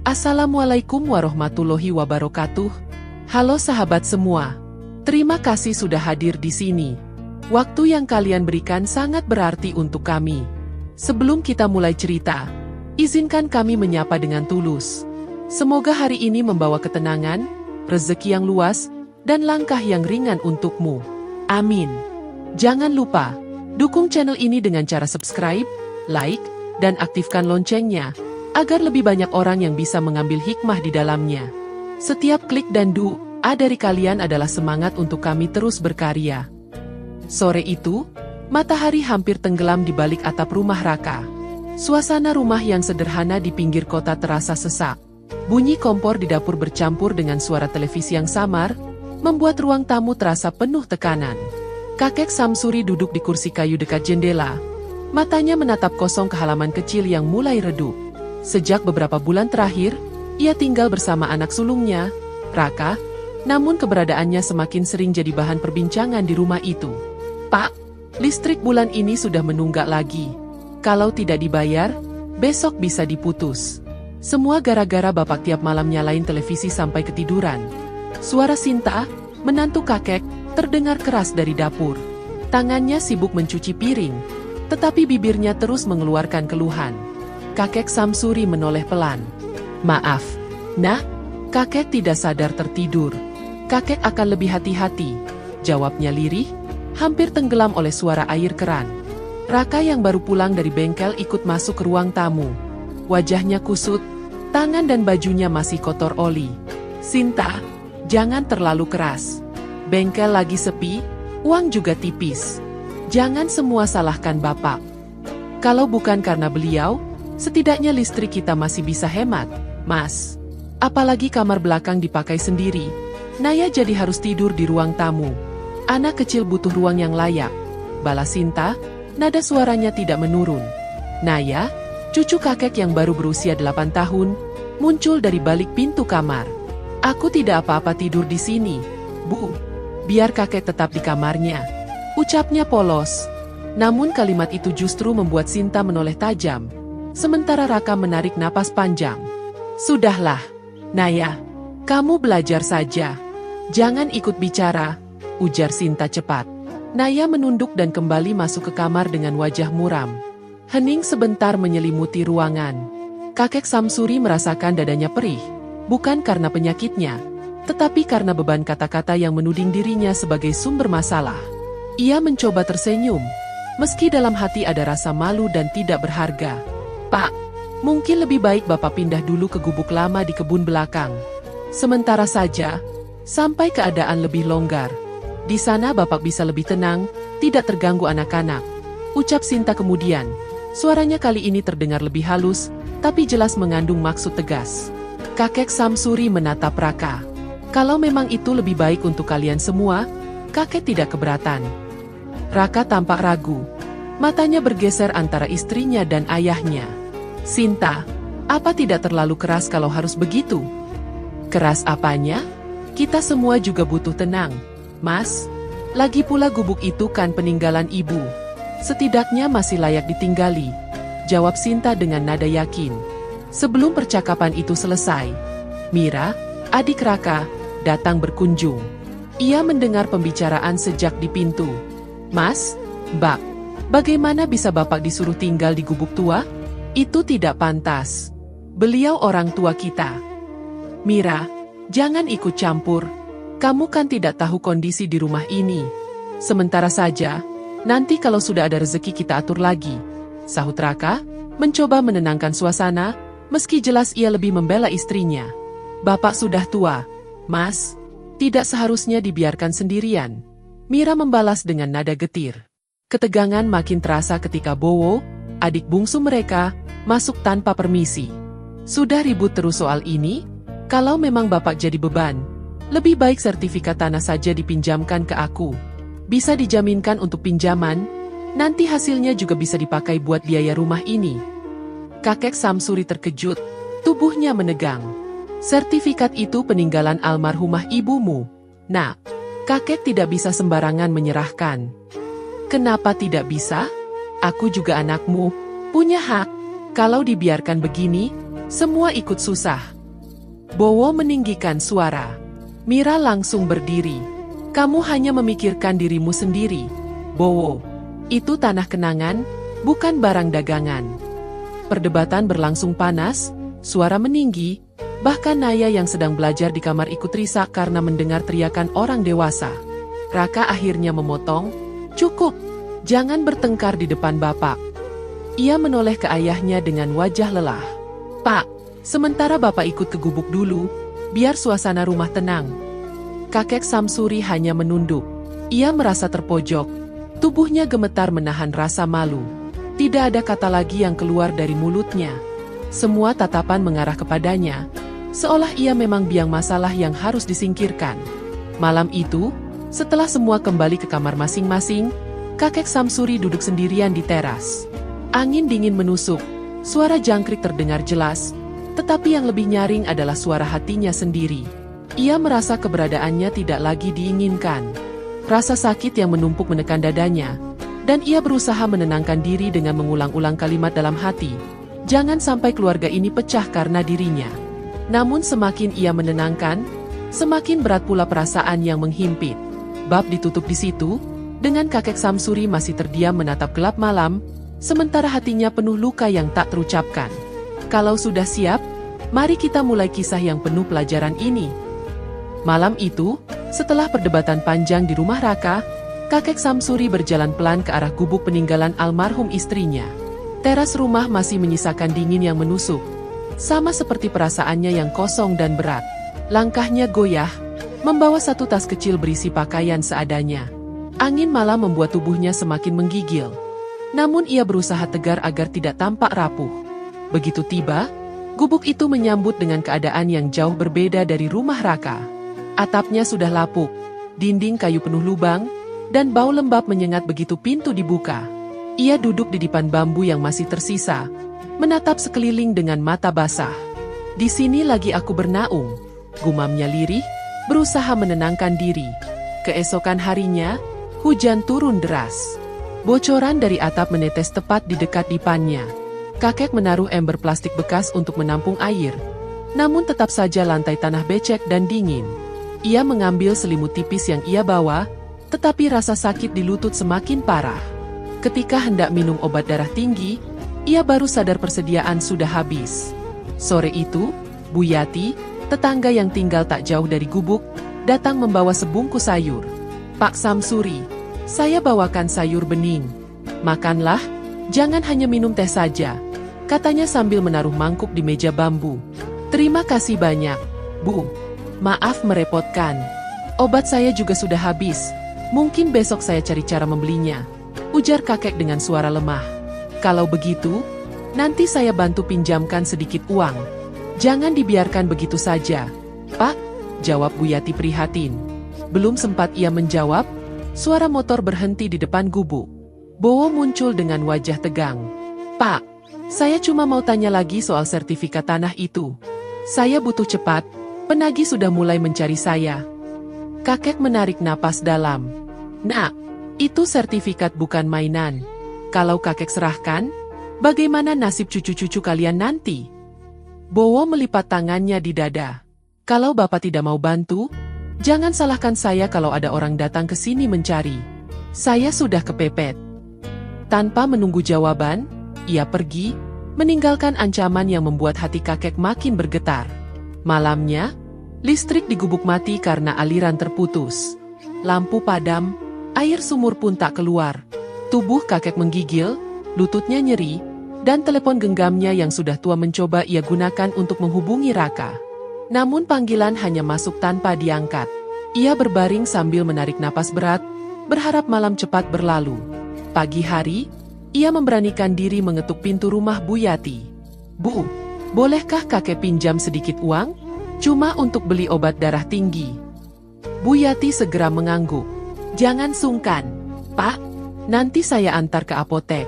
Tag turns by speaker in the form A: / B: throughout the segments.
A: Assalamualaikum warahmatullahi wabarakatuh. Halo sahabat semua. Terima kasih sudah hadir di sini. Waktu yang kalian berikan sangat berarti untuk kami. Sebelum kita mulai cerita, izinkan kami menyapa dengan tulus. Semoga hari ini membawa ketenangan, rezeki yang luas, dan langkah yang ringan untukmu. Amin. Jangan lupa, dukung channel ini dengan cara subscribe, like, dan aktifkan loncengnya, agar lebih banyak orang yang bisa mengambil hikmah di dalamnya. Setiap klik dan doa dari kalian adalah semangat untuk kami terus berkarya. Sore itu, matahari hampir tenggelam di balik atap rumah Raka. Suasana rumah yang sederhana di pinggir kota terasa sesak. Bunyi kompor di dapur bercampur dengan suara televisi yang samar, membuat ruang tamu terasa penuh tekanan. Kakek Samsuri duduk di kursi kayu dekat jendela. Matanya menatap kosong ke halaman kecil yang mulai redup. Sejak beberapa bulan terakhir, ia tinggal bersama anak sulungnya, Raka, namun keberadaannya semakin sering jadi bahan perbincangan di rumah itu. Pak, listrik bulan ini sudah menunggak lagi. Kalau tidak dibayar, besok bisa diputus. Semua gara-gara bapak tiap malam nyalain televisi sampai ketiduran. Suara Sinta, menantu kakek, terdengar keras dari dapur. Tangannya sibuk mencuci piring, tetapi bibirnya terus mengeluarkan keluhan. Kakek Samsuri menoleh pelan. Maaf, Nak, kakek tidak sadar tertidur. Kakek akan lebih hati-hati, jawabnya lirih, hampir tenggelam oleh suara air keran. Raka yang baru pulang dari bengkel ikut masuk ke ruang tamu. Wajahnya kusut, tangan dan bajunya masih kotor oli. Sinta, jangan terlalu keras. Bengkel lagi sepi, uang juga tipis. Jangan semua salahkan bapak. Kalau bukan karena beliau, setidaknya listrik kita masih bisa hemat, Mas. Apalagi kamar belakang dipakai sendiri. Naya jadi harus tidur di ruang tamu. Anak kecil butuh ruang yang layak. Balas Sinta, nada suaranya tidak menurun. Naya, cucu kakek yang baru berusia 8 tahun, muncul dari balik pintu kamar. Aku tidak apa-apa tidur di sini, Bu. Biar kakek tetap di kamarnya. Ucapnya polos. Namun kalimat itu justru membuat Sinta menoleh tajam. Sementara Raka menarik napas panjang. Sudahlah, Naya. Kamu belajar saja. Jangan ikut bicara, ujar Sinta cepat. Naya menunduk dan kembali masuk ke kamar dengan wajah muram. Hening sebentar menyelimuti ruangan. Kakek Samsuri merasakan dadanya perih. Bukan karena penyakitnya, tetapi karena beban kata-kata yang menuding dirinya sebagai sumber masalah. Ia mencoba tersenyum, meski dalam hati ada rasa malu dan tidak berharga. Pak, mungkin lebih baik Bapak pindah dulu ke gubuk lama di kebun belakang. Sementara saja, sampai keadaan lebih longgar. Di sana Bapak bisa lebih tenang, tidak terganggu anak-anak. Ucap Sinta kemudian. Suaranya kali ini terdengar lebih halus, tapi jelas mengandung maksud tegas. Kakek Samsuri menatap Raka. Kalau memang itu lebih baik untuk kalian semua, kakek tidak keberatan. Raka tampak ragu. Matanya bergeser antara istrinya dan ayahnya. Sinta, apa tidak terlalu keras kalau harus begitu? Keras apanya? Kita semua juga butuh tenang, Mas. Lagi pula gubuk itu kan peninggalan ibu. Setidaknya masih layak ditinggali, jawab Sinta dengan nada yakin. Sebelum percakapan itu selesai, Mira, adik Raka, datang berkunjung. Ia mendengar pembicaraan sejak di pintu. Mas, Mbak, bagaimana bisa Bapak disuruh tinggal di gubuk tua? Itu tidak pantas. Beliau orang tua kita. Mira, jangan ikut campur. Kamu kan tidak tahu kondisi di rumah ini. Sementara saja, nanti kalau sudah ada rezeki kita atur lagi. Sahut Raka, mencoba menenangkan suasana, meski jelas ia lebih membela istrinya. Bapak sudah tua, Mas. Tidak seharusnya dibiarkan sendirian. Mira membalas dengan nada getir. Ketegangan makin terasa ketika Bowo, adik bungsu mereka, masuk tanpa permisi. Sudah ribut terus soal ini? Kalau memang Bapak jadi beban, lebih baik sertifikat tanah saja dipinjamkan ke aku. Bisa dijaminkan untuk pinjaman, nanti hasilnya juga bisa dipakai buat biaya rumah ini. Kakek Samsuri terkejut, tubuhnya menegang. Sertifikat itu peninggalan almarhumah ibumu. Nah, kakek tidak bisa sembarangan menyerahkan. Kenapa tidak bisa? Aku juga anakmu, punya hak. Kalau dibiarkan begini, semua ikut susah. Bowo meninggikan suara. Mira langsung berdiri. Kamu hanya memikirkan dirimu sendiri, Bowo. Itu tanah kenangan, bukan barang dagangan. Perdebatan berlangsung panas, suara meninggi, bahkan Naya yang sedang belajar di kamar ikut risak karena mendengar teriakan orang dewasa. Raka akhirnya memotong, cukup, jangan bertengkar di depan bapak. Ia menoleh ke ayahnya dengan wajah lelah. Pak, sementara bapak ikut ke gubuk dulu, biar suasana rumah tenang. Kakek Samsuri hanya menunduk. Ia merasa terpojok. Tubuhnya gemetar menahan rasa malu. Tidak ada kata lagi yang keluar dari mulutnya. Semua tatapan mengarah kepadanya, seolah ia memang biang masalah yang harus disingkirkan. Malam itu, setelah semua kembali ke kamar masing-masing, kakek Samsuri duduk sendirian di teras. Angin dingin menusuk, suara jangkrik terdengar jelas, tetapi yang lebih nyaring adalah suara hatinya sendiri. Ia merasa keberadaannya tidak lagi diinginkan. Rasa sakit yang menumpuk menekan dadanya, dan ia berusaha menenangkan diri dengan mengulang-ulang kalimat dalam hati. Jangan sampai keluarga ini pecah karena dirinya. Namun semakin ia menenangkan, semakin berat pula perasaan yang menghimpit. Bab ditutup di situ, dengan kakek Samsuri masih terdiam menatap gelap malam, sementara hatinya penuh luka yang tak terucapkan. Kalau sudah siap, mari kita mulai kisah yang penuh pelajaran ini. Malam itu, setelah perdebatan panjang di rumah Raka, kakek Samsuri berjalan pelan ke arah gubuk peninggalan almarhum istrinya. Teras rumah masih menyisakan dingin yang menusuk, sama seperti perasaannya yang kosong dan berat. Langkahnya goyah, membawa satu tas kecil berisi pakaian seadanya. Angin malam membuat tubuhnya semakin menggigil. Namun ia berusaha tegar agar tidak tampak rapuh. Begitu tiba, gubuk itu menyambut dengan keadaan yang jauh berbeda dari rumah Raka. Atapnya sudah lapuk, dinding kayu penuh lubang, dan bau lembab menyengat begitu pintu dibuka. Ia duduk di dipan bambu yang masih tersisa, menatap sekeliling dengan mata basah. Di sini lagi aku bernaung, gumamnya lirih, berusaha menenangkan diri. Keesokan harinya, hujan turun deras. Bocoran dari atap menetes tepat di dekat dipannya. Kakek menaruh ember plastik bekas untuk menampung air. Namun tetap saja lantai tanah becek dan dingin. Ia mengambil selimut tipis yang ia bawa, tetapi rasa sakit di lutut semakin parah. Ketika hendak minum obat darah tinggi, ia baru sadar persediaan sudah habis. Sore itu, Bu Yati, tetangga yang tinggal tak jauh dari gubuk, datang membawa sebungkus sayur. Pak Samsuri, saya bawakan sayur bening. Makanlah, jangan hanya minum teh saja, katanya sambil menaruh mangkuk di meja bambu. Terima kasih banyak, Bu. Maaf merepotkan. Obat saya juga sudah habis. Mungkin besok saya cari cara membelinya, ujar kakek dengan suara lemah. Kalau begitu, nanti saya bantu pinjamkan sedikit uang. Jangan dibiarkan begitu saja, Pak, jawab Bu Yati prihatin. Belum sempat ia menjawab, suara motor berhenti di depan gubuk. Bowo muncul dengan wajah tegang. Pak, saya cuma mau tanya lagi soal sertifikat tanah itu. Saya butuh cepat, penagih sudah mulai mencari saya. Kakek menarik napas dalam. Nak, itu sertifikat bukan mainan. Kalau kakek serahkan, bagaimana nasib cucu-cucu kalian nanti? Bowo melipat tangannya di dada. Kalau bapak tidak mau bantu, jangan salahkan saya kalau ada orang datang ke sini mencari. Saya sudah kepepet. Tanpa menunggu jawaban, ia pergi, meninggalkan ancaman yang membuat hati kakek makin bergetar. Malamnya, listrik di gubuk mati karena aliran terputus. Lampu padam, air sumur pun tak keluar. Tubuh kakek menggigil, lututnya nyeri, dan telepon genggamnya yang sudah tua mencoba ia gunakan untuk menghubungi Raka. Namun panggilan hanya masuk tanpa diangkat. Ia berbaring sambil menarik napas berat, berharap malam cepat berlalu. Pagi hari, ia memberanikan diri mengetuk pintu rumah Bu Yati. Bu, bolehkah kakek pinjam sedikit uang? Cuma untuk beli obat darah tinggi. Bu Yati segera mengangguk. Jangan sungkan, Pak, nanti saya antar ke apotek.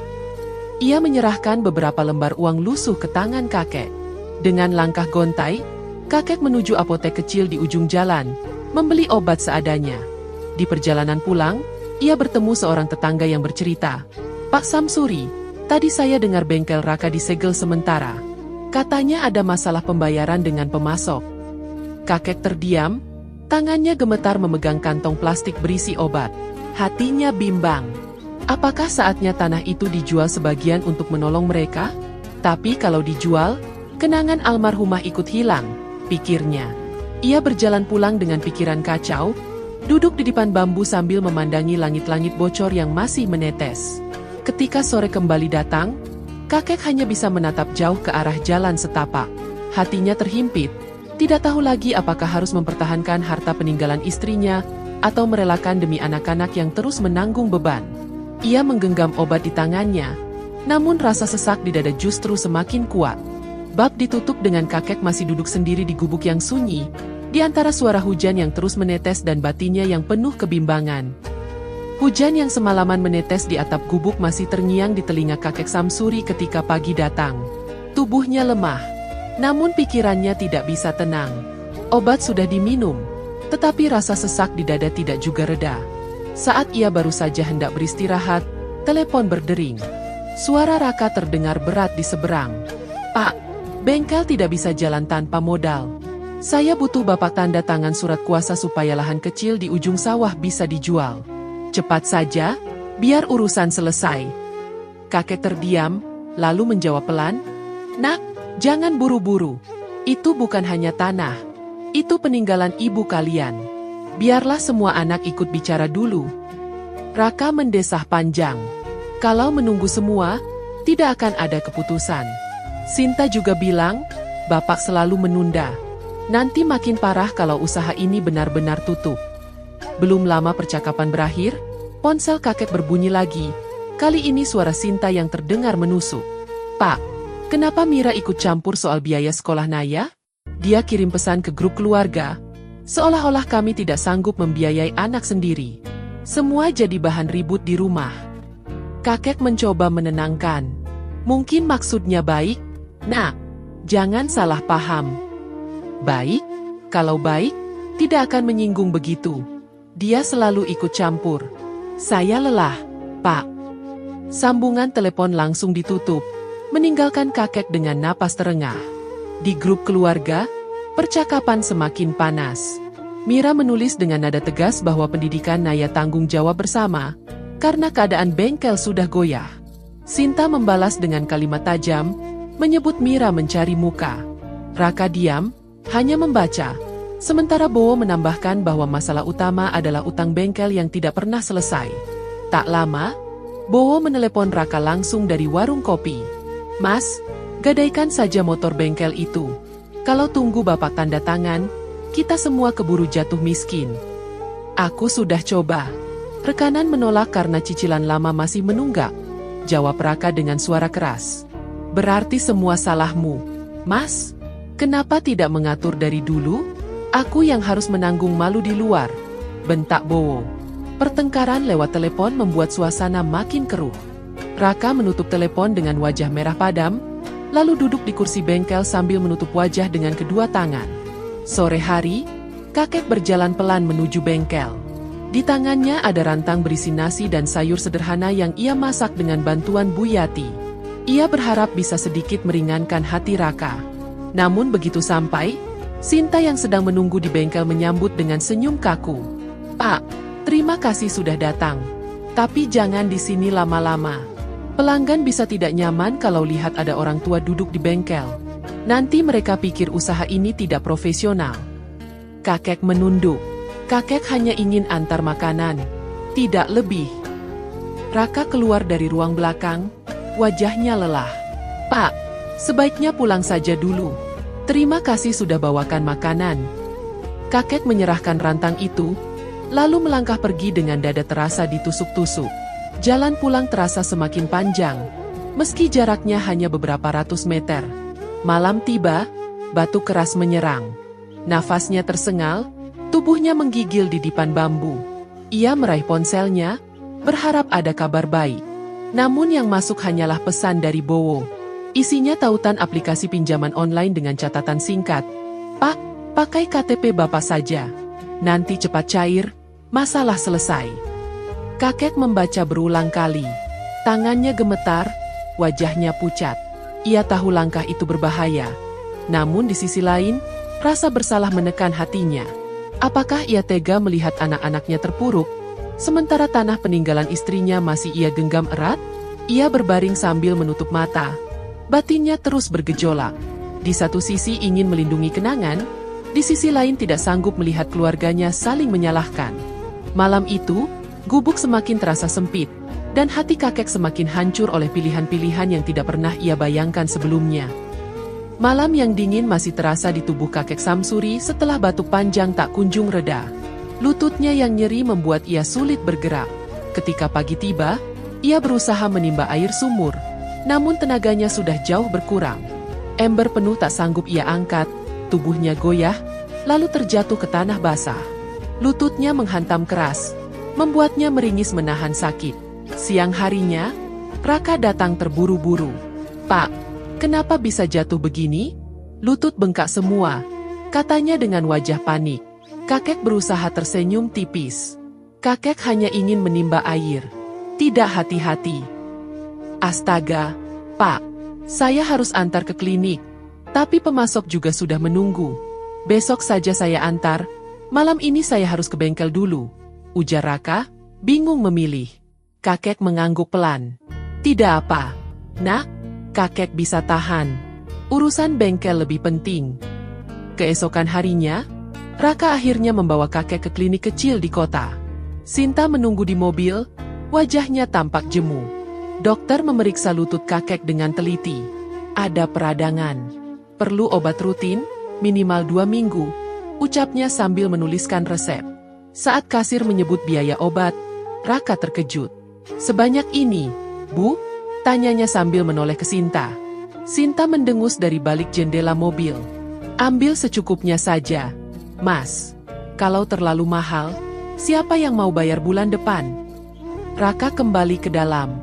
A: Ia menyerahkan beberapa lembar uang lusuh ke tangan kakek. Dengan langkah gontai, kakek menuju apotek kecil di ujung jalan, membeli obat seadanya. Di perjalanan pulang, ia bertemu seorang tetangga yang bercerita. Pak Samsuri, tadi saya dengar bengkel Raka disegel sementara. Katanya ada masalah pembayaran dengan pemasok. Kakek terdiam, tangannya gemetar memegang kantong plastik berisi obat. Hatinya bimbang. Apakah saatnya tanah itu dijual sebagian untuk menolong mereka? Tapi kalau dijual, kenangan almarhumah ikut hilang, pikirnya. Ia berjalan pulang dengan pikiran kacau, duduk di depan bambu sambil memandangi langit-langit bocor yang masih menetes. Ketika sore kembali datang, kakek hanya bisa menatap jauh ke arah jalan setapak. Hatinya terhimpit, tidak tahu lagi apakah harus mempertahankan harta peninggalan istrinya, atau merelakan demi anak-anak yang terus menanggung beban. Ia menggenggam obat di tangannya, namun rasa sesak di dada justru semakin kuat. Bab ditutup dengan kakek masih duduk sendiri di gubuk yang sunyi, di antara suara hujan yang terus menetes dan batinnya yang penuh kebimbangan. Hujan yang semalaman menetes di atap gubuk masih terngiang di telinga kakek Samsuri ketika pagi datang. Tubuhnya lemah, namun pikirannya tidak bisa tenang. Obat sudah diminum, tetapi rasa sesak di dada tidak juga reda. Saat ia baru saja hendak beristirahat, telepon berdering. Suara Raka terdengar berat di seberang. "Pak, bengkel tidak bisa jalan tanpa modal. Saya butuh Bapak tanda tangan surat kuasa supaya lahan kecil di ujung sawah bisa dijual. Cepat saja, biar urusan selesai." Kakek terdiam, lalu menjawab pelan, "Nak, jangan buru-buru. Itu bukan hanya tanah. Itu peninggalan ibu kalian. Biarlah semua anak ikut bicara dulu." Raka mendesah panjang. Kalau menunggu semua, tidak akan ada keputusan. Sinta juga bilang, "Bapak selalu menunda. Nanti makin parah kalau usaha ini benar-benar tutup." Belum lama percakapan berakhir, ponsel kakek berbunyi lagi. Kali ini suara Sinta yang terdengar menusuk. "Pak, kenapa Mira ikut campur soal biaya sekolah Naya? Dia kirim pesan ke grup keluarga. Seolah-olah kami tidak sanggup membiayai anak sendiri. Semua jadi bahan ribut di rumah." Kakek mencoba menenangkan. "Mungkin maksudnya baik, Nak. Jangan salah paham." "Baik? Kalau baik, tidak akan menyinggung begitu. Dia selalu ikut campur. Saya lelah, Pak." Sambungan telepon langsung ditutup, meninggalkan kakek dengan napas terengah. Di grup keluarga, percakapan semakin panas. Mira menulis dengan nada tegas bahwa pendidikan Naya tanggung jawab bersama, karena keadaan bengkel sudah goyah. Sinta membalas dengan kalimat tajam, menyebut Mira mencari muka. Raka diam, hanya membaca. Sementara Bowo menambahkan bahwa masalah utama adalah utang bengkel yang tidak pernah selesai. Tak lama, Bowo menelepon Raka langsung dari warung kopi. "Mas, gadaikan saja motor bengkel itu. Kalau tunggu Bapak tanda tangan, kita semua keburu jatuh miskin." "Aku sudah coba." Rekanan menolak karena cicilan lama masih menunggak. Jawab Raka dengan suara keras. "Berarti semua salahmu, Mas. Kenapa tidak mengatur dari dulu? Aku yang harus menanggung malu di luar," bentak Bowo. Pertengkaran lewat telepon membuat suasana makin keruh. Raka menutup telepon dengan wajah merah padam, lalu duduk di kursi bengkel sambil menutup wajah dengan kedua tangan. Sore hari, kakek berjalan pelan menuju bengkel. Di tangannya ada rantang berisi nasi dan sayur sederhana yang ia masak dengan bantuan Bu Yati. Ia berharap bisa sedikit meringankan hati Raka. Namun begitu sampai, Sinta yang sedang menunggu di bengkel menyambut dengan senyum kaku. "Pak, terima kasih sudah datang. Tapi jangan di sini lama-lama. Pelanggan bisa tidak nyaman kalau lihat ada orang tua duduk di bengkel. Nanti mereka pikir usaha ini tidak profesional." Kakek menunduk. Kakek hanya ingin antar makanan, tidak lebih. Raka keluar dari ruang belakang, wajahnya lelah. "Pak, sebaiknya pulang saja dulu. Terima kasih sudah bawakan makanan." Kakek menyerahkan rantang itu, lalu melangkah pergi dengan dada terasa ditusuk-tusuk. Jalan pulang terasa semakin panjang, meski jaraknya hanya beberapa ratus meter. Malam tiba, batuk keras menyerang. Nafasnya tersengal, tubuhnya menggigil di dipan bambu. Ia meraih ponselnya, berharap ada kabar baik. Namun yang masuk hanyalah pesan dari Bowo. Isinya tautan aplikasi pinjaman online dengan catatan singkat. "Pak, pakai KTP Bapak saja. Nanti cepat cair, masalah selesai." Kakek membaca berulang kali. Tangannya gemetar, wajahnya pucat. Ia tahu langkah itu berbahaya. Namun di sisi lain, Rasa bersalah menekan hatinya. Apakah ia tega melihat anak-anaknya terpuruk, sementara tanah peninggalan istrinya masih ia genggam erat? Ia berbaring sambil menutup mata. Batinnya terus bergejolak. Di satu sisi ingin melindungi kenangan, di sisi lain tidak sanggup melihat keluarganya saling menyalahkan. Malam itu, gubuk semakin terasa sempit, dan hati kakek semakin hancur oleh pilihan-pilihan yang tidak pernah ia bayangkan sebelumnya. Malam yang dingin masih terasa di tubuh kakek Samsuri setelah batuk panjang tak kunjung reda. Lututnya yang nyeri membuat ia sulit bergerak. Ketika pagi tiba, ia berusaha menimba air sumur, namun tenaganya sudah jauh berkurang. Ember penuh tak sanggup ia angkat, tubuhnya goyah, lalu terjatuh ke tanah basah. Lututnya menghantam keras, membuatnya meringis menahan sakit. Siang harinya, Raka datang terburu-buru. "Pak, kenapa bisa jatuh begini?" "Lutut bengkak semua," katanya dengan wajah panik. Kakek berusaha tersenyum tipis. Kakek hanya ingin menimba air, tidak hati-hati. "Astaga, Pak, saya harus antar ke klinik, tapi pemasok juga sudah menunggu. Besok saja saya antar, malam ini saya harus ke bengkel dulu," ujar Raka, bingung memilih. Kakek mengangguk pelan. "Tidak apa, Nak, kakek bisa tahan. Urusan bengkel lebih penting." Keesokan harinya, Raka akhirnya membawa kakek ke klinik kecil di kota. Sinta menunggu di mobil, wajahnya tampak jemu. Dokter memeriksa lutut kakek dengan teliti. "Ada peradangan. Perlu obat rutin, minimal 2 minggu," ucapnya sambil menuliskan resep. Saat kasir menyebut biaya obat, Raka terkejut. "Sebanyak ini, Bu?" tanyanya sambil menoleh ke Sinta. Sinta mendengus dari balik jendela mobil. "Ambil secukupnya saja, Mas. Kalau terlalu mahal, siapa yang mau bayar bulan depan?" Raka kembali ke dalam.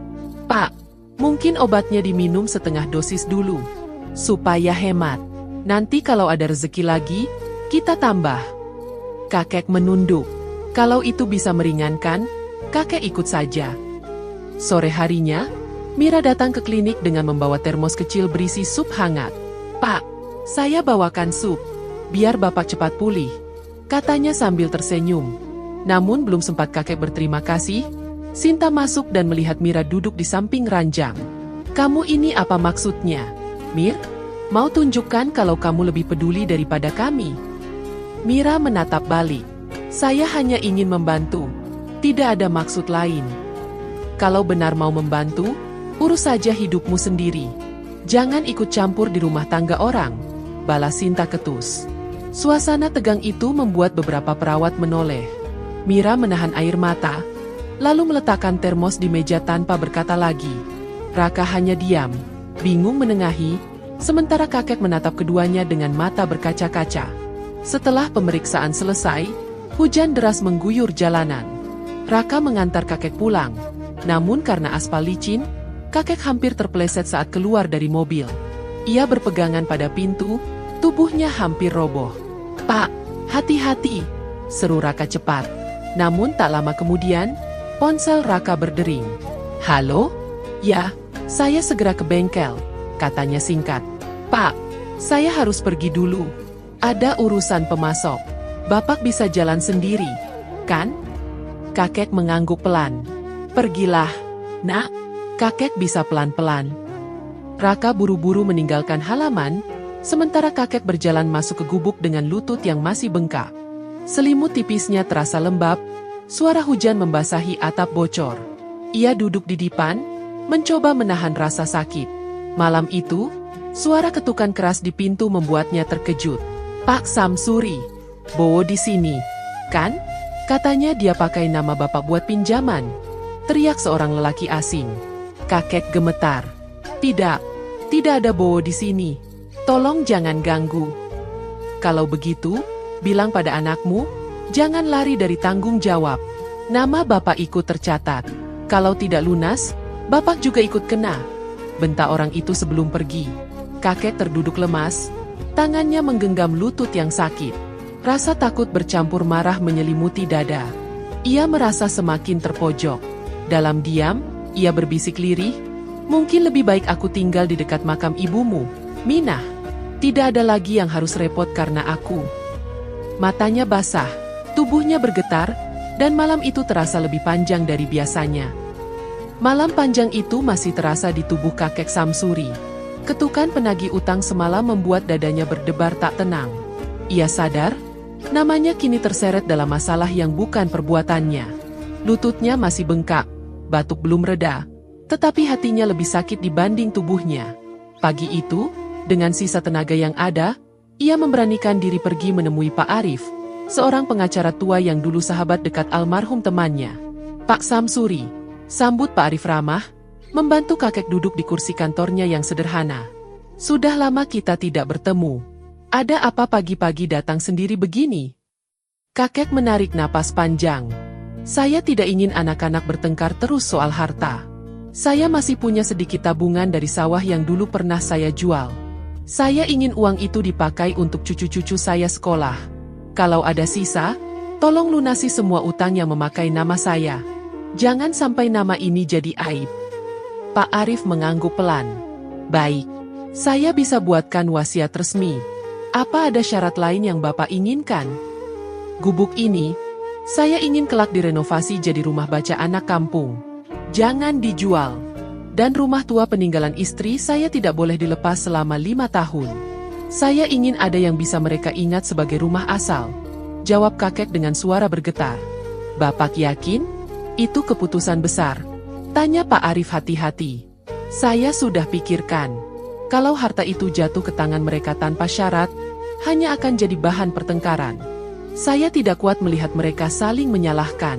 A: "Pak, mungkin obatnya diminum setengah dosis dulu, supaya hemat. Nanti kalau ada rezeki lagi, kita tambah." Kakek menunduk. Kalau itu bisa meringankan, kakek ikut saja. Sore harinya, Mira datang ke klinik dengan membawa termos kecil berisi sup hangat. "Pak, saya bawakan sup, biar Bapak cepat pulih," katanya sambil tersenyum. Namun belum sempat kakek berterima kasih, Sinta masuk dan melihat Mira duduk di samping ranjang. "Kamu ini apa maksudnya, Mir? Mau tunjukkan kalau kamu lebih peduli daripada kami?" Mira menatap balik. "Saya hanya ingin membantu, tidak ada maksud lain." "Kalau benar mau membantu, urus saja hidupmu sendiri. Jangan ikut campur di rumah tangga orang," balas Sinta ketus. Suasana tegang itu membuat beberapa perawat menoleh. Mira menahan air mata, lalu meletakkan termos di meja tanpa berkata lagi. Raka hanya diam, bingung menengahi, sementara kakek menatap keduanya dengan mata berkaca-kaca. Setelah pemeriksaan selesai, hujan deras mengguyur jalanan. Raka mengantar kakek pulang, namun karena aspal licin, kakek hampir terpeleset saat keluar dari mobil. Ia berpegangan pada pintu, tubuhnya hampir roboh. "Pak, hati-hati!" seru Raka cepat. Namun tak lama kemudian, ponsel Raka berdering. "Halo? Ya, saya segera ke bengkel," katanya singkat. "Pak, saya harus pergi dulu. Ada urusan pemasok. Bapak bisa jalan sendiri, kan?" Kakek mengangguk pelan. "Pergilah, Nak." Kakek bisa pelan-pelan. Raka buru-buru meninggalkan halaman, sementara kakek berjalan masuk ke gubuk dengan lutut yang masih bengkak. Selimut tipisnya terasa lembab, suara hujan membasahi atap bocor. Ia duduk di dipan, mencoba menahan rasa sakit. Malam itu, suara ketukan keras di pintu membuatnya terkejut. "Pak Samsuri, Bowo di sini, kan?" Katanya dia pakai nama bapak buat pinjaman. Teriak seorang lelaki asing. Kakek gemetar. Tidak ada Bowo di sini. Tolong jangan ganggu." "Kalau begitu, bilang pada anakmu, jangan lari dari tanggung jawab. Nama bapak ikut tercatat. Kalau tidak lunas, bapak juga ikut kena," bentak orang itu sebelum pergi. Kakek terduduk lemas, tangannya menggenggam lutut yang sakit. Rasa takut bercampur marah menyelimuti dada. Ia merasa semakin terpojok. Dalam diam, ia berbisik lirih, "Mungkin lebih baik aku tinggal di dekat makam ibumu, Minah." Tidak ada lagi yang harus repot karena aku. Matanya basah, tubuhnya bergetar, dan malam itu terasa lebih panjang dari biasanya. Malam panjang itu masih terasa di tubuh kakek Samsuri. Ketukan penagih utang semalam membuat dadanya berdebar tak tenang. Ia sadar, namanya kini terseret dalam masalah yang bukan perbuatannya. Lututnya masih bengkak, batuk belum reda, tetapi hatinya lebih sakit dibanding tubuhnya. Pagi itu, dengan sisa tenaga yang ada, ia memberanikan diri pergi menemui Pak Arif, seorang pengacara tua yang dulu sahabat dekat almarhum temannya. Pak Samsuri, sambut Pak Arif ramah, membantu kakek duduk di kursi kantornya yang sederhana. Sudah lama kita tidak bertemu. Ada apa pagi-pagi datang sendiri begini? Kakek menarik napas panjang. Saya tidak ingin anak-anak bertengkar terus soal harta. Saya masih punya sedikit tabungan dari sawah yang dulu pernah saya jual. Saya ingin uang itu dipakai untuk cucu-cucu saya sekolah. Kalau ada sisa, tolong lunasi semua utang yang memakai nama saya. Jangan sampai nama ini jadi aib. Pak Arif mengangguk pelan. Baik, saya bisa buatkan wasiat resmi. Apa ada syarat lain yang Bapak inginkan? Gubuk ini, saya ingin kelak direnovasi jadi rumah baca anak kampung. Jangan dijual. Dan rumah tua peninggalan istri saya tidak boleh dilepas selama 5 tahun. Saya ingin ada yang bisa mereka ingat sebagai rumah asal. Jawab kakek dengan suara bergetar. Bapak yakin? Itu keputusan besar. Tanya Pak Arif hati-hati. Saya sudah pikirkan. Kalau harta itu jatuh ke tangan mereka tanpa syarat, hanya akan jadi bahan pertengkaran. Saya tidak kuat melihat mereka saling menyalahkan.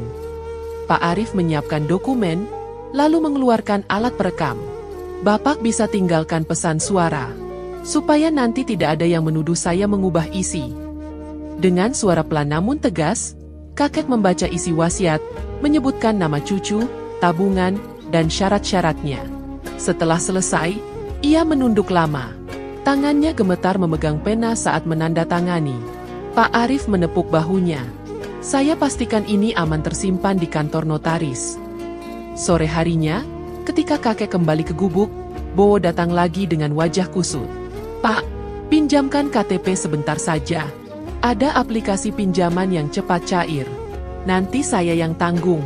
A: Pak Arif menyiapkan dokumen, lalu mengeluarkan alat perekam. Bapak bisa tinggalkan pesan suara, supaya nanti tidak ada yang menuduh saya mengubah isi. Dengan suara pelan namun tegas, kakek membaca isi wasiat, menyebutkan nama cucu, tabungan, dan syarat-syaratnya. Setelah selesai, ia menunduk lama. Tangannya gemetar memegang pena saat menandatangani. Pak Arif menepuk bahunya. Saya pastikan ini aman tersimpan di kantor notaris. Sore harinya, ketika kakek kembali ke gubuk, Bowo datang lagi dengan wajah kusut. Pak, pinjamkan KTP sebentar saja. Ada aplikasi pinjaman yang cepat cair. Nanti saya yang tanggung.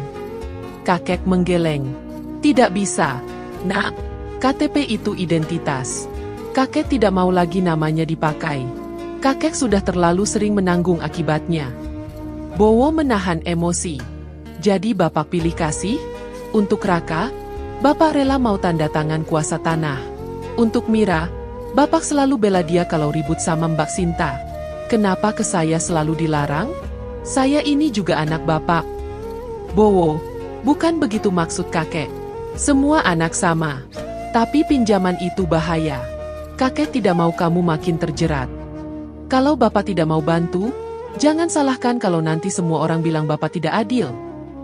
A: Kakek menggeleng. Tidak bisa. Nak, KTP itu identitas. Kakek tidak mau lagi namanya dipakai. Kakek sudah terlalu sering menanggung akibatnya. Bowo menahan emosi. Jadi Bapak pilih kasih? Untuk Raka, Bapak rela mau tanda tangan kuasa tanah. Untuk Mira, Bapak selalu bela dia kalau ribut sama Mbak Sinta. Kenapa ke saya selalu dilarang? Saya ini juga anak Bapak. Bowo, bukan begitu maksud kakek. Semua anak sama. Tapi pinjaman itu bahaya. Kakek tidak mau kamu makin terjerat. Kalau Bapak tidak mau bantu, jangan salahkan kalau nanti semua orang bilang Bapak tidak adil.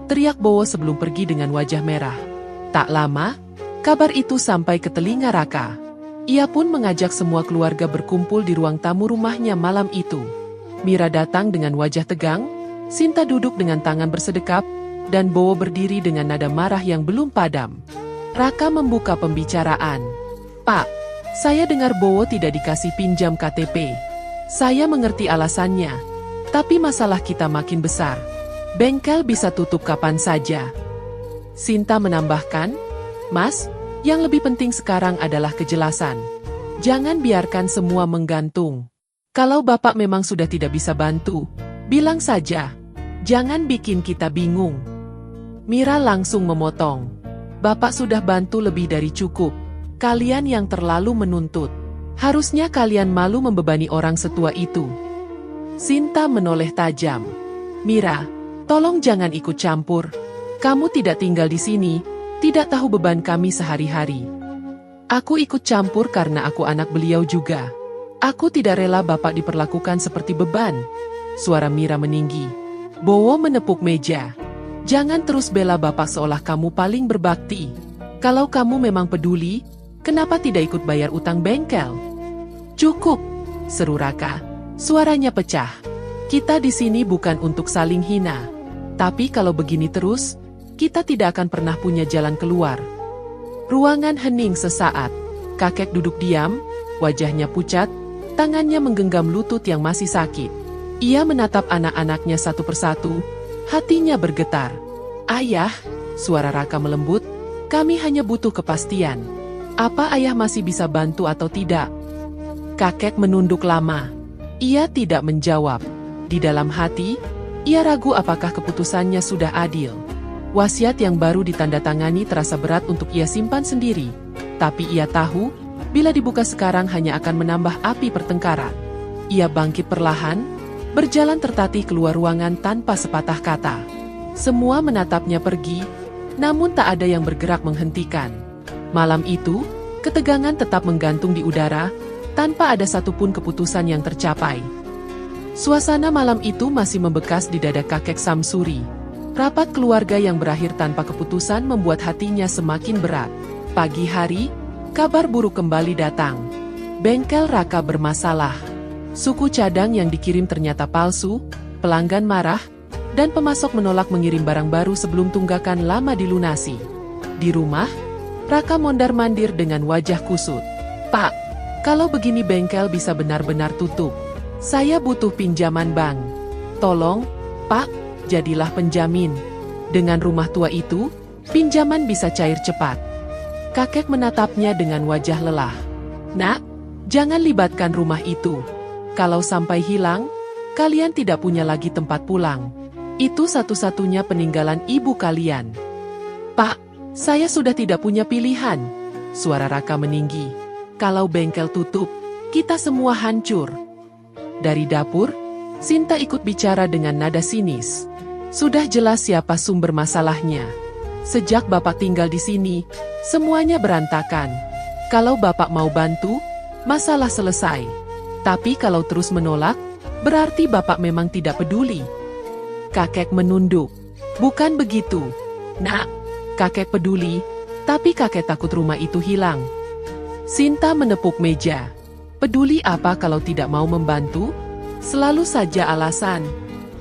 A: Teriak Bowo sebelum pergi dengan wajah merah. Tak lama, kabar itu sampai ke telinga Raka. Ia pun mengajak semua keluarga berkumpul di ruang tamu rumahnya malam itu. Mira datang dengan wajah tegang, Sinta duduk dengan tangan bersedekap, dan Bowo berdiri dengan nada marah yang belum padam. Raka membuka pembicaraan. Pak, saya dengar Bowo tidak dikasih pinjam KTP. Saya mengerti alasannya, tapi masalah kita makin besar. Bengkel bisa tutup kapan saja. Sinta menambahkan, Mas, yang lebih penting sekarang adalah kejelasan. Jangan biarkan semua menggantung. Kalau Bapak memang sudah tidak bisa bantu, bilang saja. Jangan bikin kita bingung. Mira langsung memotong. Bapak sudah bantu lebih dari cukup. Kalian yang terlalu menuntut. Harusnya kalian malu membebani orang setua itu. Sinta menoleh tajam. Mira, tolong jangan ikut campur. Kamu tidak tinggal di sini, tidak tahu beban kami sehari-hari. Aku ikut campur karena aku anak beliau juga. Aku tidak rela Bapak diperlakukan seperti beban. Suara Mira meninggi. Bowo menepuk meja. Jangan terus bela Bapak seolah kamu paling berbakti. Kalau kamu memang peduli, kenapa tidak ikut bayar utang bengkel? Cukup, seru Raka. Suaranya pecah. Kita di sini bukan untuk saling hina. Tapi kalau begini terus, kita tidak akan pernah punya jalan keluar. Ruangan hening sesaat. Kakek duduk diam, wajahnya pucat, Tangannya menggenggam lutut yang masih sakit. Ia menatap anak-anaknya satu persatu, hatinya bergetar. "Ayah," suara Raka melembut, "kami hanya butuh kepastian. Apa ayah masih bisa bantu atau tidak?" Kakek menunduk lama. Ia tidak menjawab. Di dalam hati, ia ragu apakah keputusannya sudah adil. Wasiat yang baru ditandatangani terasa berat untuk ia simpan sendiri. Tapi ia tahu, bila dibuka sekarang hanya akan menambah api pertengkaran. Ia bangkit perlahan, berjalan tertatih keluar ruangan tanpa sepatah kata. Semua menatapnya pergi, namun tak ada yang bergerak menghentikan. Malam itu, ketegangan tetap menggantung di udara, tanpa ada satupun keputusan yang tercapai. Suasana malam itu masih membekas di dada kakek Samsuri. Rapat keluarga yang berakhir tanpa keputusan membuat hatinya semakin berat. Pagi hari, kabar buruk kembali datang. Bengkel Raka bermasalah. Suku cadang yang dikirim ternyata palsu, pelanggan marah, dan pemasok menolak mengirim barang baru sebelum tunggakan lama dilunasi. Di rumah, Raka mondar-mandir dengan wajah kusut. "Pak, kalau begini bengkel bisa benar-benar tutup. Saya butuh pinjaman bank. Tolong, Pak, jadilah penjamin. Dengan rumah tua itu, pinjaman bisa cair cepat." Kakek menatapnya dengan wajah lelah. "Nak, jangan libatkan rumah itu. Kalau sampai hilang, kalian tidak punya lagi tempat pulang. Itu satu-satunya peninggalan ibu kalian." "Pak, saya sudah tidak punya pilihan." Suara Raka meninggi. "Kalau bengkel tutup, kita semua hancur." Dari dapur, Sinta ikut bicara dengan nada sinis. "Sudah jelas siapa sumber masalahnya. Sejak Bapak tinggal di sini, semuanya berantakan. Kalau Bapak mau bantu, masalah selesai. Tapi kalau terus menolak, berarti Bapak memang tidak peduli." Kakek menunduk. "Bukan begitu, Nak. Kakek peduli, tapi kakek takut rumah itu hilang." Sinta menepuk meja. "Peduli apa kalau tidak mau membantu? Selalu saja alasan.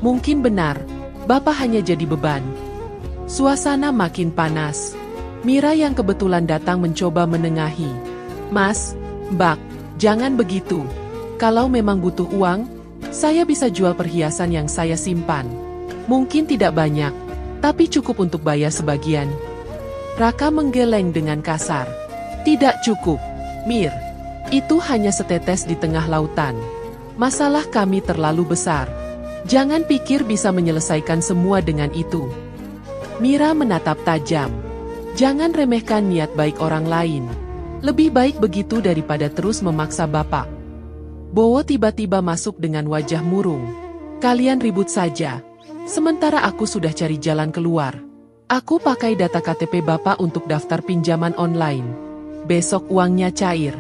A: Mungkin benar, Bapak hanya jadi beban." Suasana makin panas. Mira yang kebetulan datang mencoba menengahi. "Mas, Mbak, jangan begitu. Kalau memang butuh uang, saya bisa jual perhiasan yang saya simpan. Mungkin tidak banyak, tapi cukup untuk bayar sebagian." Raka menggeleng dengan kasar. "Tidak cukup, Mir. Itu hanya setetes di tengah lautan. Masalah kami terlalu besar. Jangan pikir bisa menyelesaikan semua dengan itu." Mira menatap tajam. "Jangan remehkan niat baik orang lain. Lebih baik begitu daripada terus memaksa Bapak." Bowo tiba-tiba masuk dengan wajah murung. "Kalian ribut saja. Sementara aku sudah cari jalan keluar. Aku pakai data KTP Bapak untuk daftar pinjaman online. Besok uangnya cair."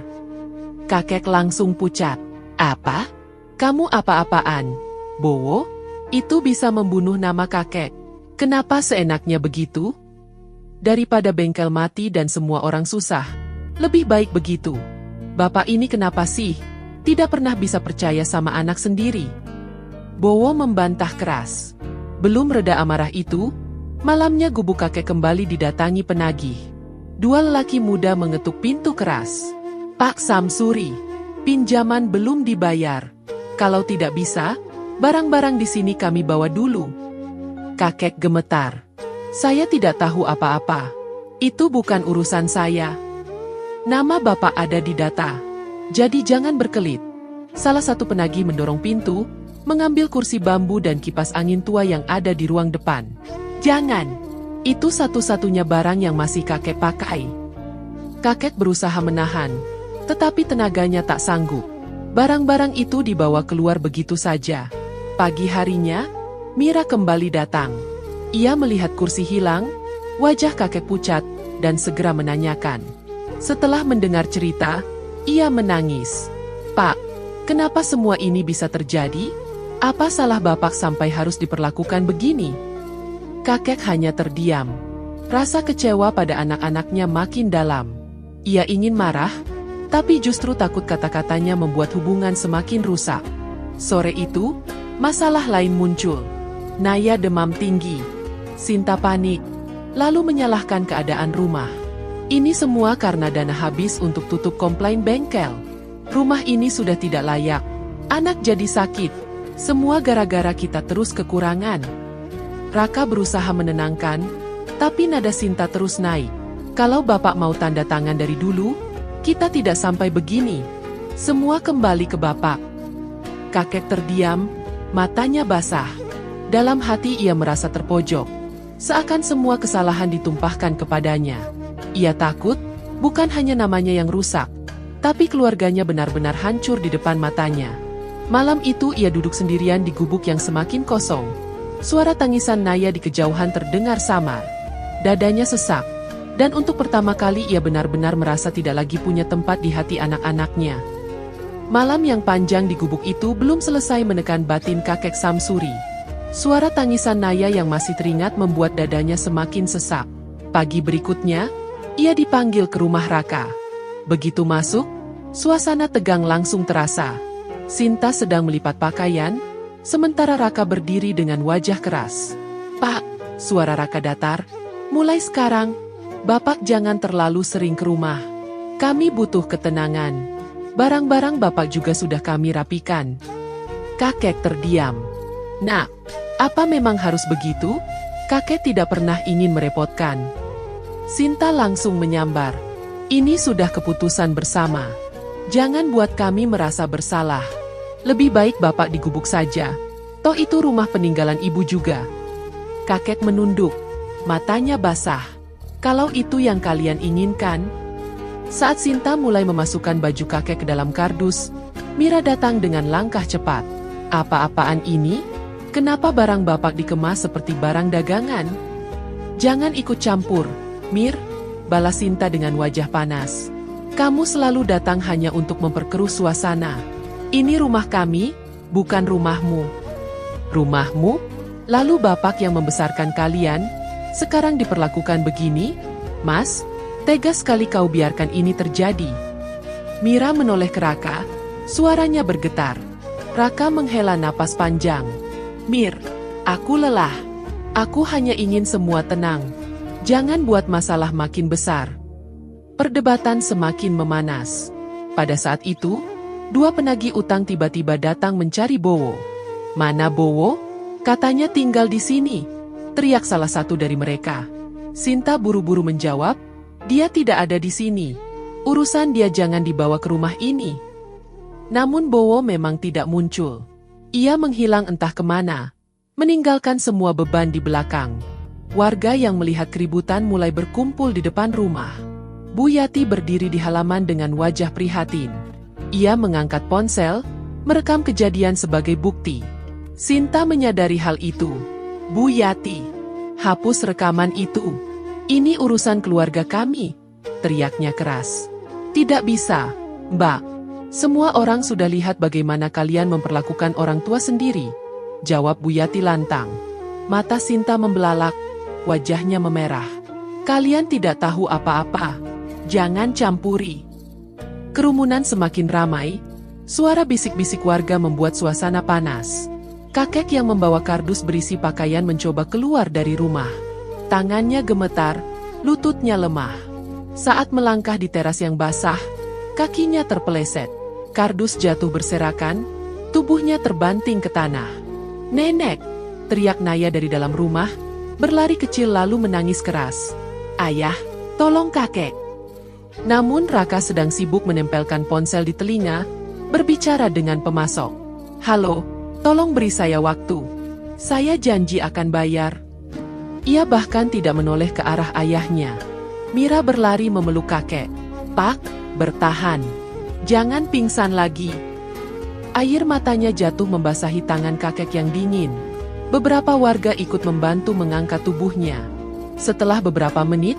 A: Kakek langsung pucat. "Apa? Kamu apa-apaan, Bowo? Itu bisa membunuh nama kakek. Kenapa seenaknya begitu? Daripada bengkel mati dan semua orang susah, lebih baik begitu. Bapak ini kenapa sih? Tidak pernah bisa percaya sama anak sendiri." Bowo membantah keras. Belum reda amarah itu, malamnya gubuk kakek kembali didatangi penagih. Dua lelaki muda mengetuk pintu keras. "Pak Samsuri, pinjaman belum dibayar. Kalau tidak bisa, barang-barang di sini kami bawa dulu." Kakek gemetar. "Saya tidak tahu apa-apa. Itu bukan urusan saya. Nama Bapak ada di data. Jadi jangan berkelit." Salah satu penagih mendorong pintu, mengambil kursi bambu dan kipas angin tua yang ada di ruang depan. "Jangan. Itu satu-satunya barang yang masih kakek pakai." Kakek berusaha menahan, tetapi tenaganya tak sanggup. Barang-barang itu dibawa keluar begitu saja. Pagi harinya, Mira kembali datang. Ia melihat kursi hilang, wajah kakek pucat, dan segera menanyakan. Setelah mendengar cerita, ia menangis. "Pak, kenapa semua ini bisa terjadi? Apa salah Bapak sampai harus diperlakukan begini?" Kakek hanya terdiam. Rasa kecewa pada anak-anaknya makin dalam. Ia ingin marah, tapi justru takut kata-katanya membuat hubungan semakin rusak. Sore itu, masalah lain muncul. Naya demam tinggi. Sinta panik, lalu menyalahkan keadaan rumah. Ini semua karena dana habis untuk tutup komplain bengkel. Rumah ini sudah tidak layak. Anak jadi sakit. Semua gara-gara kita terus kekurangan. Raka berusaha menenangkan, tapi nada Sinta terus naik. Kalau Bapak mau tanda tangan dari dulu, kita tidak sampai begini. Semua kembali ke Bapak. Kakek terdiam, matanya basah. Dalam hati ia merasa terpojok. Seakan semua kesalahan ditumpahkan kepadanya. Ia takut, bukan hanya namanya yang rusak, tapi keluarganya benar-benar hancur di depan matanya. Malam itu ia duduk sendirian di gubuk yang semakin kosong. Suara tangisan Naya di kejauhan terdengar samar. Dadanya sesak, dan untuk pertama kali ia benar-benar merasa tidak lagi punya tempat di hati anak-anaknya. Malam yang panjang di gubuk itu belum selesai menekan batin kakek Samsuri. Suara tangisan Naya yang masih teringat membuat dadanya semakin sesak. Pagi berikutnya, ia dipanggil ke rumah Raka. Begitu masuk, suasana tegang langsung terasa. Sinta sedang melipat pakaian, sementara Raka berdiri dengan wajah keras. "Pak," suara Raka datar, "mulai sekarang, Bapak jangan terlalu sering ke rumah. Kami butuh ketenangan. Barang-barang Bapak juga sudah kami rapikan." Kakek terdiam. "Nak, apa memang harus begitu? Kakek tidak pernah ingin merepotkan." Sinta langsung menyambar. "Ini sudah keputusan bersama. Jangan buat kami merasa bersalah. Lebih baik Bapak digubuk saja. Toh itu rumah peninggalan ibu juga." Kakek menunduk. Matanya basah. "Kalau itu yang kalian inginkan." Saat Sinta mulai memasukkan baju kakek ke dalam kardus, Mira datang dengan langkah cepat. "Apa-apaan ini? Kenapa barang Bapak dikemas seperti barang dagangan?" "Jangan ikut campur, Mir," balas Sinta dengan wajah panas. "Kamu selalu datang hanya untuk memperkeruh suasana. Ini rumah kami, bukan rumahmu." "Rumahmu? Lalu Bapak yang membesarkan kalian, sekarang diperlakukan begini? Mas, tega sekali kau biarkan ini terjadi." Mira menoleh ke Raka, suaranya bergetar. Raka menghela napas panjang. "Mir, aku lelah. Aku hanya ingin semua tenang. Jangan buat masalah makin besar." Perdebatan semakin memanas. Pada saat itu, dua penagih utang tiba-tiba datang mencari Bowo. "Mana Bowo? Katanya tinggal di sini," teriak salah satu dari mereka. Sinta buru-buru menjawab, "Dia tidak ada di sini. Urusan dia jangan dibawa ke rumah ini." Namun Bowo memang tidak muncul. Ia menghilang entah kemana, meninggalkan semua beban di belakang. Warga yang melihat keributan mulai berkumpul di depan rumah. Bu Yati berdiri di halaman dengan wajah prihatin. Ia mengangkat ponsel, merekam kejadian sebagai bukti. Sinta menyadari hal itu. "Bu Yati, hapus rekaman itu. Ini urusan keluarga kami," teriaknya keras. "Tidak bisa, Mbak. Semua orang sudah lihat bagaimana kalian memperlakukan orang tua sendiri," jawab Bu Yati lantang. Mata Sinta membelalak, wajahnya memerah. "Kalian tidak tahu apa-apa. Jangan campuri." Kerumunan semakin ramai, suara bisik-bisik warga membuat suasana panas. Kakek yang membawa kardus berisi pakaian mencoba keluar dari rumah. Tangannya gemetar, lututnya lemah. Saat melangkah di teras yang basah, kakinya terpeleset. Kardus jatuh berserakan, tubuhnya terbanting ke tanah. "Nenek!" teriak Naya dari dalam rumah, berlari kecil lalu menangis keras. "Ayah, tolong kakek!" Namun Raka sedang sibuk menempelkan ponsel di telinga, berbicara dengan pemasok. "Halo, tolong beri saya waktu. Saya janji akan bayar." Ia bahkan tidak menoleh ke arah ayahnya. Mira berlari memeluk kakek. "Pak, bertahan. Jangan pingsan lagi." Air matanya jatuh membasahi tangan kakek yang dingin. Beberapa warga ikut membantu mengangkat tubuhnya. Setelah beberapa menit,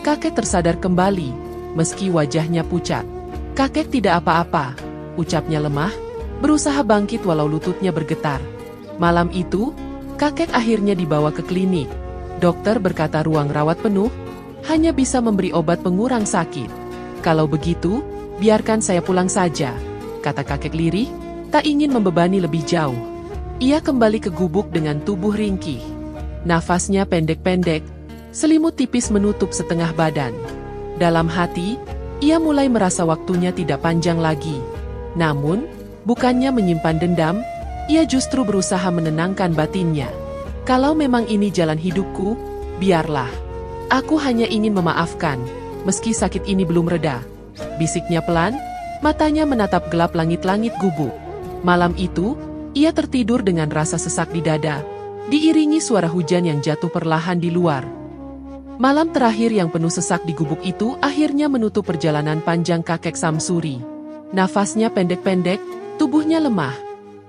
A: kakek tersadar kembali, meski wajahnya pucat. "Kakek tidak apa-apa," ucapnya lemah, berusaha bangkit walau lututnya bergetar. Malam itu, kakek akhirnya dibawa ke klinik. Dokter berkata ruang rawat penuh, hanya bisa memberi obat pengurang sakit. "Kalau begitu, biarkan saya pulang saja," kata kakek lirih, tak ingin membebani lebih jauh. Ia kembali ke gubuk dengan tubuh ringkih. Nafasnya pendek-pendek, selimut tipis menutup setengah badan. Dalam hati, ia mulai merasa waktunya tidak panjang lagi. Namun, bukannya menyimpan dendam, ia justru berusaha menenangkan batinnya. Kalau memang ini jalan hidupku, biarlah. Aku hanya ingin memaafkan, meski sakit ini belum reda. Bisiknya pelan, matanya menatap gelap langit-langit gubuk. Malam itu, ia tertidur dengan rasa sesak di dada, diiringi suara hujan yang jatuh perlahan di luar. Malam terakhir yang penuh sesak di gubuk itu akhirnya menutup perjalanan panjang kakek Samsuri. Nafasnya pendek-pendek, tubuhnya lemah.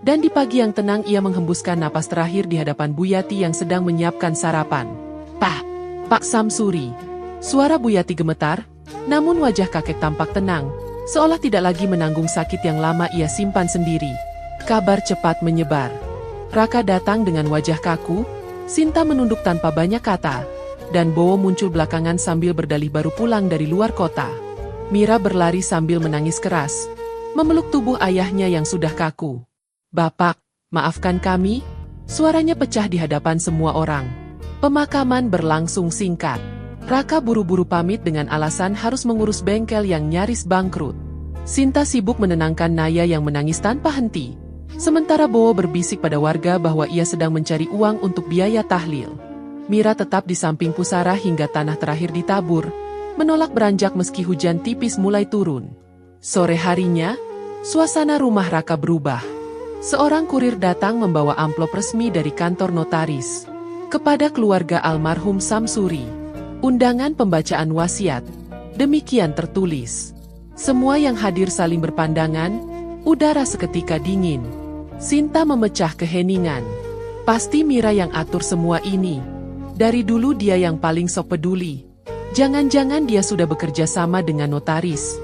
A: Dan di pagi yang tenang ia menghembuskan napas terakhir di hadapan Buyati yang sedang menyiapkan sarapan. Pak Samsuri. Suara Buyati gemetar, namun wajah kakek tampak tenang, seolah tidak lagi menanggung sakit yang lama ia simpan sendiri. Kabar cepat menyebar. Raka datang dengan wajah kaku, Sinta menunduk tanpa banyak kata, dan Bowo muncul belakangan sambil berdalih baru pulang dari luar kota. Mira berlari sambil menangis keras, memeluk tubuh ayahnya yang sudah kaku. "Bapak, maafkan kami," suaranya pecah di hadapan semua orang. Pemakaman berlangsung singkat. Raka buru-buru pamit dengan alasan harus mengurus bengkel yang nyaris bangkrut. Sinta sibuk menenangkan Naya yang menangis tanpa henti. Sementara Bowo berbisik pada warga bahwa ia sedang mencari uang untuk biaya tahlil. Mira tetap di samping pusara hingga tanah terakhir ditabur, menolak beranjak meski hujan tipis mulai turun. Sore harinya, suasana rumah Raka berubah. Seorang kurir datang membawa amplop resmi dari kantor notaris. Kepada keluarga almarhum Samsuri. Undangan pembacaan wasiat. Demikian tertulis. Semua yang hadir saling berpandangan, udara seketika dingin. Sinta memecah keheningan. Pasti Mira yang atur semua ini. Dari dulu dia yang paling sok peduli. Jangan-jangan dia sudah bekerja sama dengan notaris.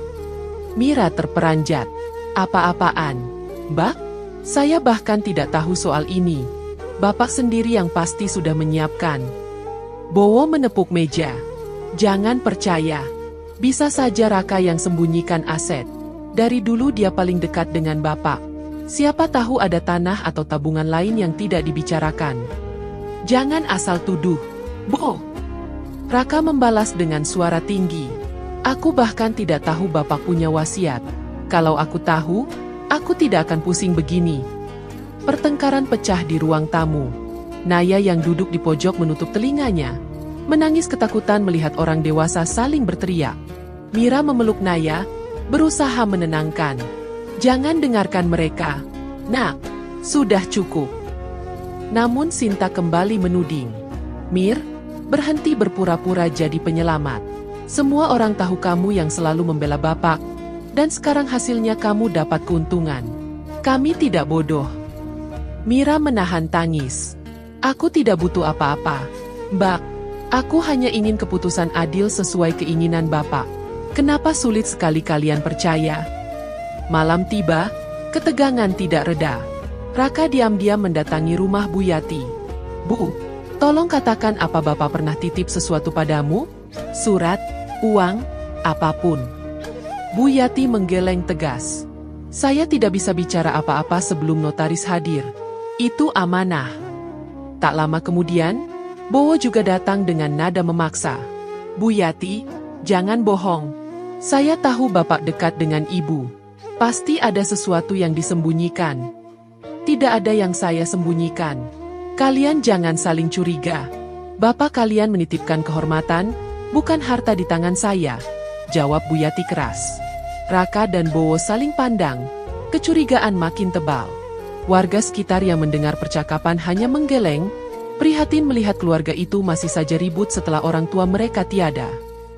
A: Mira terperanjat. Apa-apaan? Mbak? Saya bahkan tidak tahu soal ini. Bapak sendiri yang pasti sudah menyiapkan. Bowo menepuk meja. Jangan percaya. Bisa saja Raka yang sembunyikan aset. Dari dulu dia paling dekat dengan Bapak. Siapa tahu ada tanah atau tabungan lain yang tidak dibicarakan. Jangan asal tuduh. Bowo. Raka membalas dengan suara tinggi. Aku bahkan tidak tahu Bapak punya wasiat. Kalau aku tahu, aku tidak akan pusing begini. Pertengkaran pecah di ruang tamu. Naya yang duduk di pojok menutup telinganya. Menangis ketakutan melihat orang dewasa saling berteriak. Mira memeluk Naya, berusaha menenangkan. Jangan dengarkan mereka. Nak, sudah cukup. Namun Sinta kembali menuding. Mir, berhenti berpura-pura jadi penyelamat. Semua orang tahu kamu yang selalu membela Bapak. Dan sekarang hasilnya kamu dapat keuntungan. Kami tidak bodoh. Mira menahan tangis. Aku tidak butuh apa-apa. Mbak, aku hanya ingin keputusan adil sesuai keinginan Bapak. Kenapa sulit sekali kalian percaya? Malam tiba, ketegangan tidak reda. Raka diam-diam mendatangi rumah Buyati. Bu, tolong katakan apa Bapak pernah titip sesuatu padamu? Surat, uang, apapun. Buyati menggeleng tegas. Saya tidak bisa bicara apa-apa sebelum notaris hadir. Itu amanah. Tak lama kemudian, Bowo juga datang dengan nada memaksa. Buyati, jangan bohong. Saya tahu Bapak dekat dengan Ibu. Pasti ada sesuatu yang disembunyikan. Tidak ada yang saya sembunyikan. Kalian jangan saling curiga. Bapak kalian menitipkan kehormatan, bukan harta di tangan saya. Jawab Buyati keras. Raka dan Bowo saling pandang. Kecurigaan makin tebal. Warga sekitar yang mendengar percakapan hanya menggeleng, prihatin melihat keluarga itu masih saja ribut setelah orang tua mereka tiada.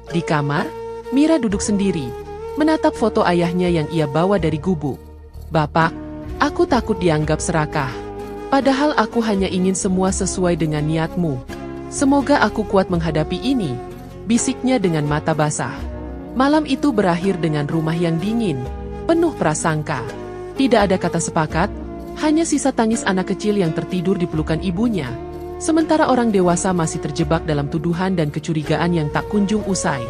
A: Di kamar, Mira duduk sendiri, menatap foto ayahnya yang ia bawa dari gubuk. Bapak, aku takut dianggap serakah. Padahal aku hanya ingin semua sesuai dengan niatmu. Semoga aku kuat menghadapi ini, bisiknya dengan mata basah. Malam itu berakhir dengan rumah yang dingin, penuh prasangka. Tidak ada kata sepakat, hanya sisa tangis anak kecil yang tertidur di pelukan ibunya. Sementara orang dewasa masih terjebak dalam tuduhan dan kecurigaan yang tak kunjung usai.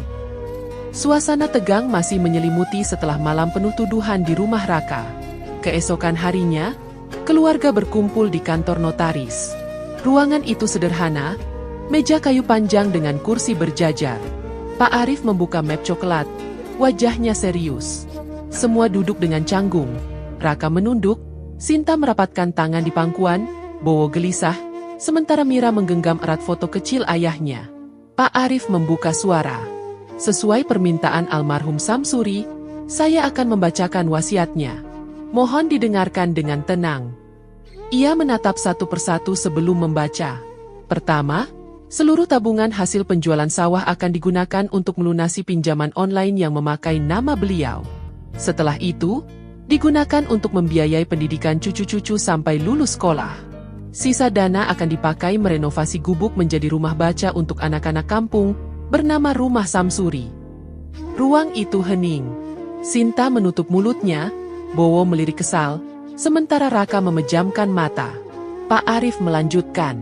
A: Suasana tegang masih menyelimuti setelah malam penuh tuduhan di rumah Raka. Keesokan harinya, keluarga berkumpul di kantor notaris. Ruangan itu sederhana, meja kayu panjang dengan kursi berjajar. Pak Arif membuka map coklat, wajahnya serius. Semua duduk dengan canggung. Raka menunduk, Sinta merapatkan tangan di pangkuan, Bowo gelisah, sementara Mira menggenggam erat foto kecil ayahnya. Pak Arif membuka suara. Sesuai permintaan almarhum Samsuri, saya akan membacakan wasiatnya. Mohon didengarkan dengan tenang. Ia menatap satu persatu sebelum membaca. Pertama, seluruh tabungan hasil penjualan sawah akan digunakan untuk melunasi pinjaman online yang memakai nama beliau. Setelah itu, digunakan untuk membiayai pendidikan cucu-cucu sampai lulus sekolah. Sisa dana akan dipakai merenovasi gubuk menjadi rumah baca untuk anak-anak kampung, bernama Rumah Samsuri. Ruang itu hening. Sinta menutup mulutnya, Bowo melirik kesal, sementara Raka memejamkan mata. Pak Arif melanjutkan.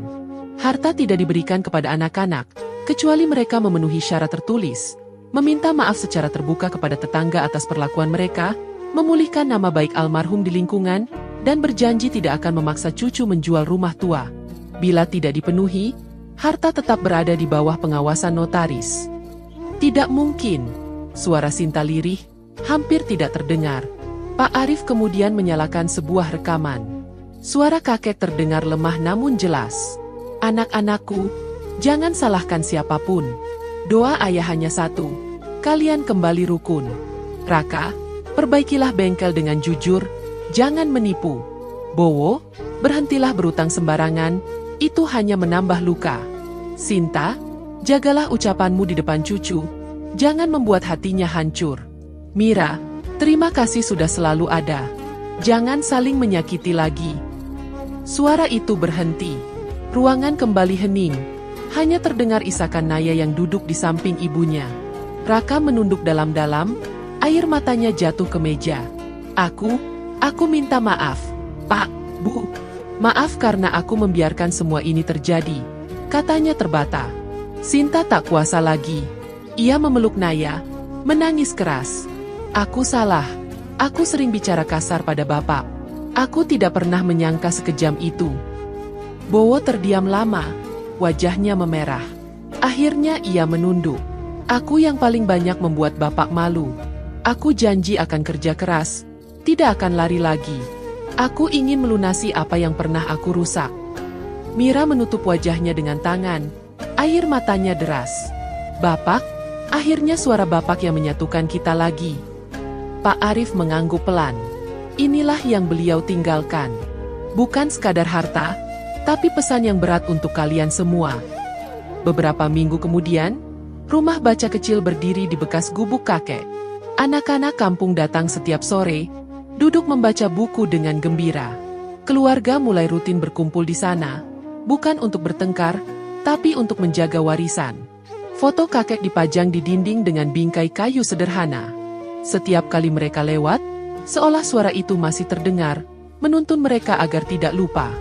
A: Harta tidak diberikan kepada anak-anak, kecuali mereka memenuhi syarat tertulis, meminta maaf secara terbuka kepada tetangga atas perlakuan mereka, memulihkan nama baik almarhum di lingkungan, dan berjanji tidak akan memaksa cucu menjual rumah tua. Bila tidak dipenuhi, harta tetap berada di bawah pengawasan notaris. Tidak mungkin, suara Sinta lirih, hampir tidak terdengar. Pak Arif kemudian menyalakan sebuah rekaman. Suara kakek terdengar lemah namun jelas. Anak-anakku, jangan salahkan siapapun. Doa ayah hanya satu, kalian kembali rukun. Raka, perbaikilah bengkel dengan jujur, jangan menipu. Bowo, berhentilah berutang sembarangan, itu hanya menambah luka. Sinta, jagalah ucapanmu di depan cucu, jangan membuat hatinya hancur. Mira, terima kasih sudah selalu ada. Jangan saling menyakiti lagi. Suara itu berhenti. Ruangan kembali hening. Hanya terdengar isakan Naya yang duduk di samping ibunya. Raka menunduk dalam-dalam, air matanya jatuh ke meja. Aku minta maaf, Pak, Bu. Maaf karena aku membiarkan semua ini terjadi, katanya terbata. Sinta tak kuasa lagi. Ia memeluk Naya, menangis keras. Aku salah. Aku sering bicara kasar pada Bapak. Aku tidak pernah menyangka sekejam itu. Bowo terdiam lama, wajahnya memerah. Akhirnya ia menunduk. Aku yang paling banyak membuat Bapak malu. Aku janji akan kerja keras, tidak akan lari lagi. Aku ingin melunasi apa yang pernah aku rusak. Mira menutup wajahnya dengan tangan, air matanya deras. Bapak, akhirnya suara Bapak yang menyatukan kita lagi. Pak Arif mengangguk pelan. Inilah yang beliau tinggalkan. Bukan sekadar harta, tapi pesan yang berat untuk kalian semua. Beberapa minggu kemudian, rumah baca kecil berdiri di bekas gubuk kakek. Anak-anak kampung datang setiap sore, duduk membaca buku dengan gembira. Keluarga mulai rutin berkumpul di sana, bukan untuk bertengkar, tapi untuk menjaga warisan. Foto kakek dipajang di dinding dengan bingkai kayu sederhana. Setiap kali mereka lewat, seolah suara itu masih terdengar, menuntun mereka agar tidak lupa.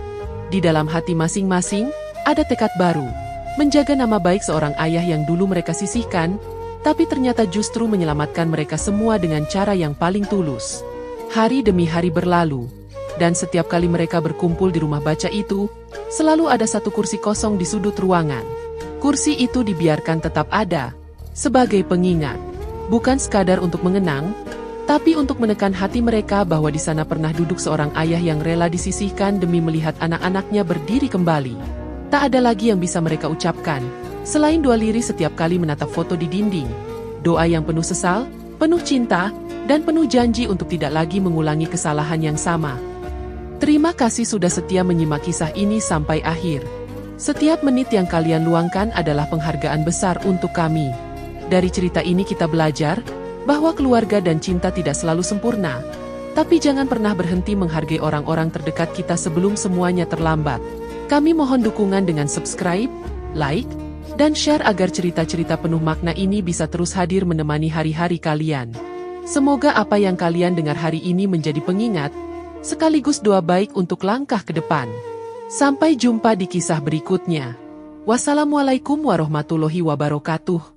A: Di dalam hati masing-masing, ada tekad baru, menjaga nama baik seorang ayah yang dulu mereka sisihkan, tapi ternyata justru menyelamatkan mereka semua dengan cara yang paling tulus. Hari demi hari berlalu, dan setiap kali mereka berkumpul di rumah baca itu, selalu ada satu kursi kosong di sudut ruangan. Kursi itu dibiarkan tetap ada, sebagai pengingat, bukan sekadar untuk mengenang, tapi untuk menekan hati mereka bahwa di sana pernah duduk seorang ayah yang rela disisihkan demi melihat anak-anaknya berdiri kembali. Tak ada lagi yang bisa mereka ucapkan, selain doa lirih setiap kali menatap foto di dinding. Doa yang penuh sesal, penuh cinta, dan penuh janji untuk tidak lagi mengulangi kesalahan yang sama. Terima kasih sudah setia menyimak kisah ini sampai akhir. Setiap menit yang kalian luangkan adalah penghargaan besar untuk kami. Dari cerita ini kita belajar bahwa keluarga dan cinta tidak selalu sempurna, tapi jangan pernah berhenti menghargai orang-orang terdekat kita sebelum semuanya terlambat. Kami mohon dukungan dengan subscribe, like, dan share agar cerita-cerita penuh makna ini bisa terus hadir menemani hari-hari kalian. Semoga apa yang kalian dengar hari ini menjadi pengingat, sekaligus doa baik untuk langkah ke depan. Sampai jumpa di kisah berikutnya. Wassalamualaikum warahmatullahi wabarakatuh.